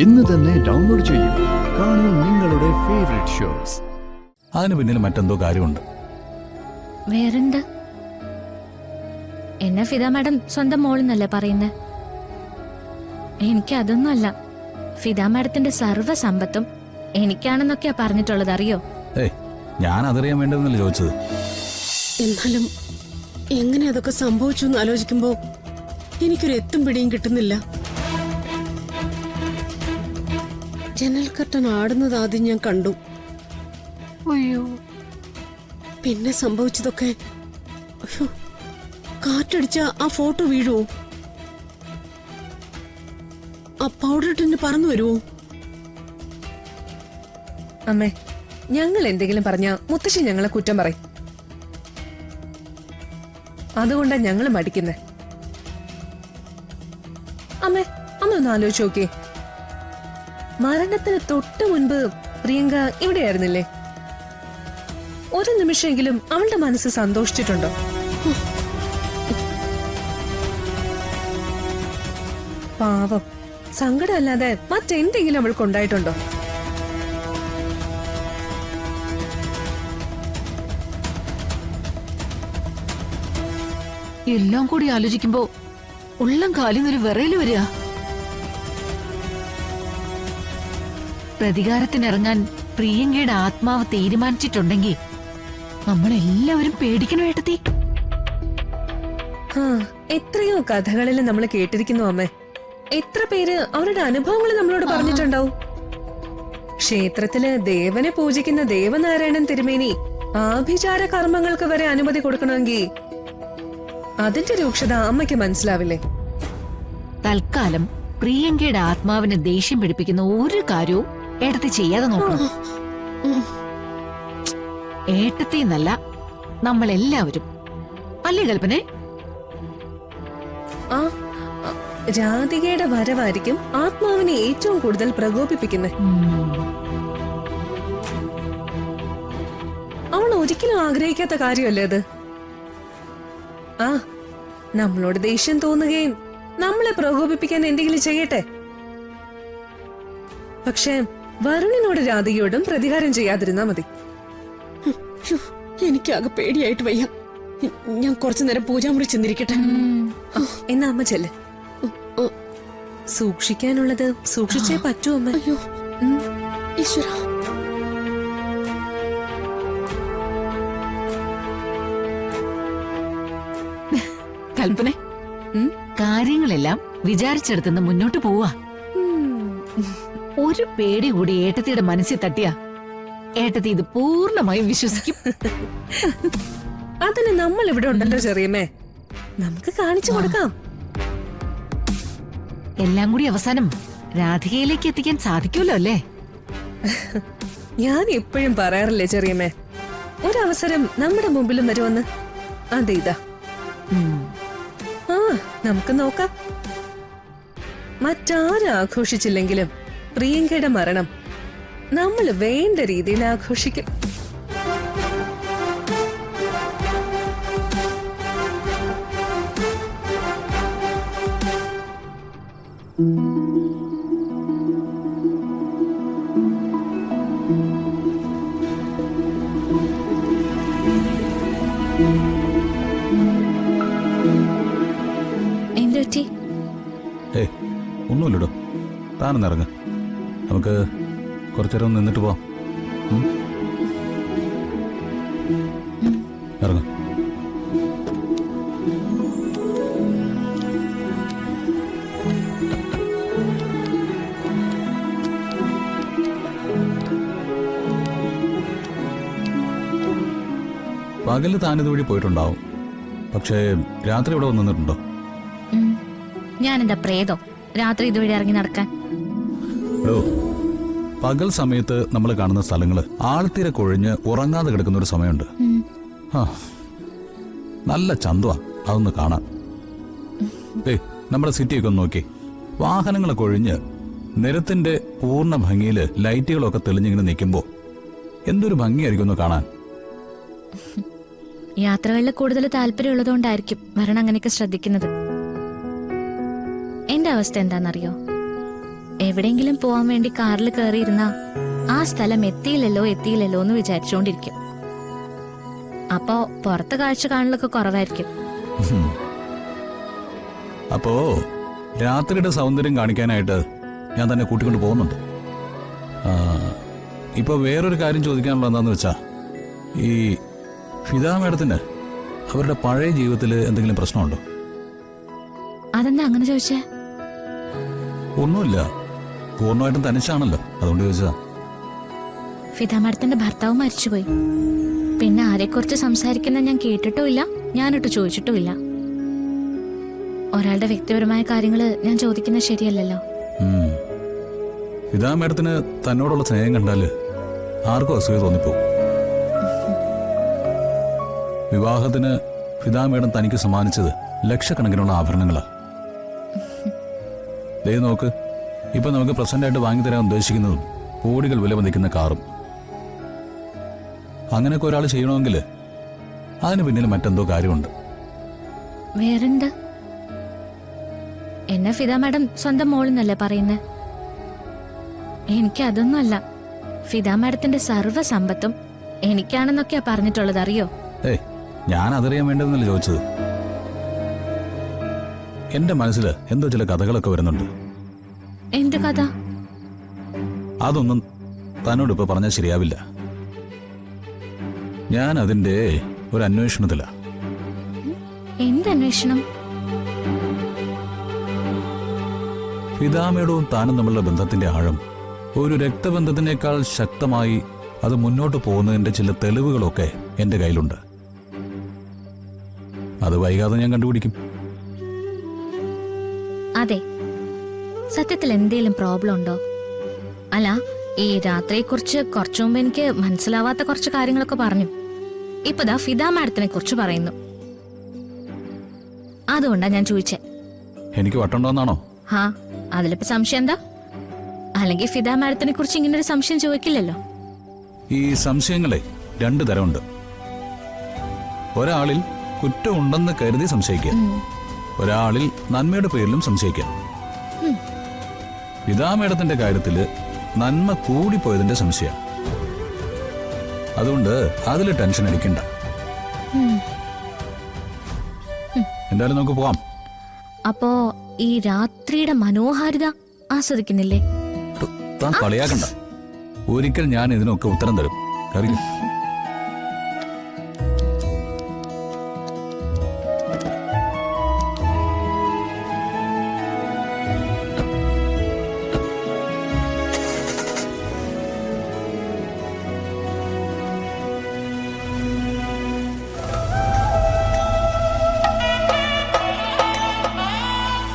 ഇന്ന് തന്നെ ഡൗൺലോഡ് ചെയ്യൂ. കാണൂ നിങ്ങളുടെ ഫേവറേറ്റ് ഷോസ്. അതിന് പിന്നിൽ മറ്റെന്തോ കാര്യമുണ്ട്. വേറെന്താ? എന്നെ ഫിദ മാഡം സ്വന്തം മോളെന്നല്ലേ പറയുന്നേ? എനിക്ക് അതൊന്നുമല്ല. ഫിദ മാഡത്തിന്റെ സർവ്വ സമ്പത്തും എനിക്കാണെന്നൊക്കെയാ പറഞ്ഞിട്ടുള്ളത്, അറിയോ? ഞാൻ അതറിയാൻ വേണ്ടതെന്നല്ലേ ചോദിച്ചത്. എന്നാലും എങ്ങനെ അതൊക്കെ സംഭവിച്ചു എന്ന് ആലോചിക്കുമ്പോ എനിക്കൊരു എത്തും പിടിയും കിട്ടുന്നില്ല. ജനൽ കർട്ടൻ ആടുന്നത് ആദ്യം ഞാൻ കണ്ടു. അയ്യോ, പിന്നെ സംഭവിച്ചതൊക്കെ. അയ്യോ, കാറ്റടിച്ച ആ ഫോട്ടോ വീഴുവോ? ആ പൗഡർ ടിന്ന് പറന്നു വരുവോ? അമ്മേ, ഞങ്ങൾ എന്തെങ്കിലും പറഞ്ഞ മുത്തശ്ശി ഞങ്ങളെ കുറ്റം പറയും. അതുകൊണ്ടാ ഞങ്ങൾ മടിക്കുന്നേ. അമ്മ ഒന്ന് ആലോചിച്ച് നോക്കിയേ. മരണത്തിന് തൊട്ട് മുൻപ് പ്രിയങ്ക ഇവിടെയായിരുന്നില്ലേ? ഒരു നിമിഷമെങ്കിലും അവളുടെ മനസ്സ് സന്തോഷിച്ചിട്ടുണ്ടോ? പാവം, സങ്കടമല്ലാതെ മറ്റെന്തെങ്കിലും അവൾക്ക് ഉണ്ടായിട്ടുണ്ടോ? എല്ലാം കൂടി ആലോചിക്കുമ്പോ ഉള്ളം കാലിന്നൊരു വിറയല് വരിക. പ്രതികാരത്തിനിറങ്ങാൻ പ്രിയങ്കയുടെ ആത്മാവ് തീരുമാനിച്ചിട്ടുണ്ടെങ്കിൽ നമ്മളെല്ലാവരും പേടിക്കണം ഏട്ടത്തി. എത്രയോ കഥകളിൽ നമ്മൾ കേട്ടിരിക്കുന്നു അമ്മേ. എത്ര പേര് അവരുടെ അനുഭവങ്ങൾ നമ്മളോട് പറഞ്ഞിട്ടുണ്ടാവും. ക്ഷേത്രത്തില് ദേവനെ പൂജിക്കുന്ന ദേവനാരായണൻ തിരുമേനി ആഭിചാര കർമ്മങ്ങൾക്ക് വരെ അനുമതി കൊടുക്കണമെങ്കിൽ അതിന്റെ രൂക്ഷത അമ്മയ്ക്ക് മനസ്സിലാവില്ലേ? തൽക്കാലം പ്രിയങ്കയുടെ ആത്മാവിനെ ദേഷ്യം പിടിപ്പിക്കുന്ന ഒരു കാര്യവും ഏട്ടത്തി ചെയ്യാതെ നോക്കണം. ഏട്ടത്തി എന്നല്ല, നമ്മളെല്ലാവരും. അല്ലേ കൽപ്പനെ? ആ, രാധികയുടെ വരവായിരിക്കും ആത്മാവിനെ ഏറ്റവും കൂടുതൽ പ്രകോപിപ്പിക്കുന്നത്. അവൾ ഒരിക്കലും ആഗ്രഹിക്കാത്ത കാര്യമല്ലേ അത്? ആ, നമ്മളോട് ദേഷ്യം തോന്നുകയും നമ്മളെ പ്രകോപിപ്പിക്കാൻ എന്തെങ്കിലും ചെയ്യട്ടെ. പക്ഷേ വരുണിനോട് രാധികയോടും പ്രതികാരം ചെയ്യാതിരുന്നാ മതി. എനിക്കാകെ പേടിയായിട്ട് വയ്യ. ഞാൻ കുറച്ചു നേരം പൂജാമുറി ചെന്നിരിക്കട്ടെ. എന്നാ അമ്മ ചെല്ല്. സൂക്ഷിക്കാനുള്ളത് സൂക്ഷിച്ചേ പറ്റൂ അമ്മ. അയ്യോ ഈശ്വര. കൽപ്പന, കാര്യങ്ങളെല്ലാം വിചാരിച്ചെടുത്തുനിന്ന് മുന്നോട്ട് പോവാ. ഒരു പേടി കൂടി ഏട്ടത്തിയുടെ മനസ്സിൽ തട്ടിയാ ഏട്ടത്തി ഇത് പൂർണ്ണമായും വിശ്വസിക്കും. അതിന് നമ്മൾ ഇവിടെ ഉണ്ടല്ലോ ചെറിയമ്മേ, നമുക്ക് കാണിച്ചു കൊടുക്കാം. എല്ലാം കൂടി അവസാനം രാധികയിലേക്ക് എത്തിക്കാൻ സാധിക്കുമല്ലോ അല്ലേ? ഞാൻ എപ്പോഴും പറയാറില്ലേ ചെറിയമ്മേ, ഒരവസരം നമ്മുടെ മുമ്പിലും വരുമെന്ന്. അതിതാ. ആ, നമുക്ക് നോക്കാം. മറ്റാരും ആഘോഷിച്ചില്ലെങ്കിലും പ്രിയങ്കയുടെ മരണം നമ്മൾ വേണ്ട രീതിയിൽ ആഘോഷിക്കും. എന്തുപറ്റി? ഒന്നുമില്ലടോ, താനൊന്നിറങ്ങ്. നമുക്ക് കുറച്ചേരം നിന്നിട്ട് പോവാം. ഇറങ്ങ. പകല് താനിത് വഴി പോയിട്ടുണ്ടാവും, പക്ഷേ രാത്രി ഇവിടെ വന്ന് നിന്നിട്ടുണ്ടോ? ഞാനെന്താ പ്രേതോ രാത്രി ഇതുവഴി ഇറങ്ങി നടക്കാൻ? പകൽ സമയത്ത് നമ്മൾ കാണുന്ന സ്ഥലങ്ങള് ആൾത്തിരക്കൊഴിഞ്ഞ് ഉറങ്ങാതെ കിടക്കുന്ന ഒരു സമയമുണ്ട്. നല്ല ചന്തമാ അതൊന്ന് കാണാൻ. നമ്മുടെ സിറ്റിയൊക്കെ ഒന്ന് നോക്കി, വാഹനങ്ങളൊക്കെ ഒഴിഞ്ഞ് നിരത്തിന്റെ പൂർണ്ണ ഭംഗിയില് ലൈറ്റുകളൊക്കെ തെളിഞ്ഞിങ്ങനെ നിൽക്കുമ്പോ എന്തൊരു ഭംഗിയായിരിക്കും ഒന്ന് കാണാൻ. യാത്രകളിൽ കൂടുതൽ താല്പര്യമുള്ളതുകൊണ്ടായിരിക്കും വരണം അങ്ങനെയൊക്കെ ശ്രദ്ധിക്കുന്നത്. എന്റെ അവസ്ഥ എന്താണെന്നറിയോ? എവിടെയെങ്കിലും പോവാൻ വേണ്ടി കാറിൽ കയറിയിരുന്ന ആ സ്ഥലം എത്തിയില്ലല്ലോ എന്ന് വിചാരിച്ചുകൊണ്ടിരിക്കും. അപ്പോ പുറത്തെ കാഴ്ച കാണലൊക്കെ കുറവായിരിക്കും. അപ്പോ രാത്രിയുടെ സൗന്ദര്യം കാണിക്കാനായിട്ട് ഞാൻ തന്നെ കൂട്ടിക്കൊണ്ട് പോകുന്നുണ്ട്. ഇപ്പൊ വേറൊരു കാര്യം ചോദിക്കാനുള്ള എന്താന്ന് വെച്ചാ, ഈ ഫിദ മാഡത്തിന് അവരുടെ പഴയ ജീവിതത്തിൽ എന്തെങ്കിലും പ്രശ്നമുണ്ടോ? അതെന്താ അങ്ങനെ ചോദിച്ചേ? ഒന്നുമില്ല, പൂർണ്ണമായിട്ടും തനിച്ചാണല്ലോ, അതുകൊണ്ട് ചോദിച്ചാ. ഫിദ മാഡത്തിന്റെ ഭർത്താവ് മരിച്ചുപോയി. പിന്നെ ആരെക്കുറിച്ച് സംസാരിക്കുന്ന ഞാൻ കേട്ടിട്ടുമില്ല, ഞാനിട്ട് ചോദിച്ചിട്ടുമില്ല. ഒരാളുടെ വ്യക്തിപരമായ കാര്യങ്ങള് ഞാൻ ചോദിക്കുന്നത് ശരിയല്ലല്ലോ. ഫിദ മാഡത്തിന് തന്നോടുള്ള സ്നേഹം കണ്ടാല് ആർക്കും അസൂയ തോന്നിപ്പോവും. വിവാഹത്തിന് ഫിദ മാഡം തനിക്ക് സമ്മാനിച്ചത് ലക്ഷക്കണക്കിനുള്ള ആഭരണങ്ങളാ. ദേ നോക്ക്, ഇപ്പൊ നമുക്ക് പ്രസന്റ് ആയിട്ട് വാങ്ങിത്തരാൻ ഉദ്ദേശിക്കുന്നതും കോടികൾ വില മതിക്കുന്ന കാറും. അങ്ങനെയൊക്കെ ഒരാൾ ചെയ്യണമെങ്കിൽ അതിന് പിന്നിൽ മറ്റെന്തോ കാര്യമുണ്ട്. വേറെന്താ? എന്നെ ഫിദ മാഡം സ്വന്തം മോളെന്നല്ലേ പറയുന്നേ? എനിക്ക് അതൊന്നുമല്ല. ഫിദ മാഡത്തിന്റെ സർവ്വ സമ്പത്തും എനിക്കാണെന്നൊക്കെയാ പറഞ്ഞിട്ടുള്ളത്, അറിയോ? ഏയ്, ഞാൻ അതറിയാൻ വേണ്ടതെന്നല്ല ചോദിച്ചത്. എന്റെ മനസ്സിൽ എന്തോ ചില കഥകളൊക്കെ വരുന്നുണ്ട്. എന്ത് കഥ? അതൊന്നും തന്നോട് ഇപ്പൊ പറഞ്ഞാൽ ശരിയാവില്ല. ഞാൻ അതിന്റെ ഒരു അന്വേഷണത്തിലാ. എന്ത് അന്വേഷണം? ഫിദാമേടവും താനും തമ്മിലുള്ള ബന്ധത്തിന്റെ ആഴം ഒരു രക്തബന്ധത്തിനേക്കാൾ ശക്തമായി അത് മുന്നോട്ട് പോകുന്നതിന്റെ ചില തെളിവുകളൊക്കെ എന്റെ കയ്യിലുണ്ട്. അത് വൈകാതെ ഞാൻ കണ്ടുപിടിക്കും. അതെ, സത്യത്തിൽ എന്തേലും പ്രോബ്ലം ഉണ്ടോ? അല്ല, ഈ രാത്രിയെക്കുറിച്ച് കുറച്ചു മുമ്പ് എനിക്ക് മനസ്സിലാവാത്ത കുറച്ച് കാര്യങ്ങളൊക്കെ പറഞ്ഞു. ഇപ്പതാ ഫിദ മാഡത്തിനെ കുറിച്ച് പറയുന്നു. അതുകൊണ്ടാ ഞാൻ ചോദിച്ചേ. എനിക്ക് വട്ടുണ്ടോന്നാണോ? ഹാ, അതിലിപ്പോ സംശയം എന്താ? അല്ലെങ്കിൽ ഫിദ മാഡത്തിനെ കുറിച്ച് ഇങ്ങനെ ഒരു സംശയം ചോദിക്കില്ലല്ലോ. ഈ സംശയങ്ങളെ രണ്ടു തരമുണ്ട്. ഒരാളിൽ കുറ്റമുണ്ടെന്ന് കരുതി സംശയിക്കുക, ഒരാളിൽ നന്മയുടെ പേരിലും സംശയിക്കാം. ഫിദ മാഡത്തിന്റെ കാര്യത്തില് നന്മ കൂടിപ്പോയതിന്റെ സംശയം. അതുകൊണ്ട് അതിൽ ടെൻഷൻ അടിക്കണ്ട. എന്തായാലും നമുക്ക് പോവാം. അപ്പോ ഈ രാത്രിയുടെ മനോഹാരിത ആസ്വദിക്കുന്നില്ലേ? താൻ കളിയാക്കണ്ട. ഒരിക്കൽ ഞാൻ ഇതിനൊക്കെ ഉത്തരം തരും.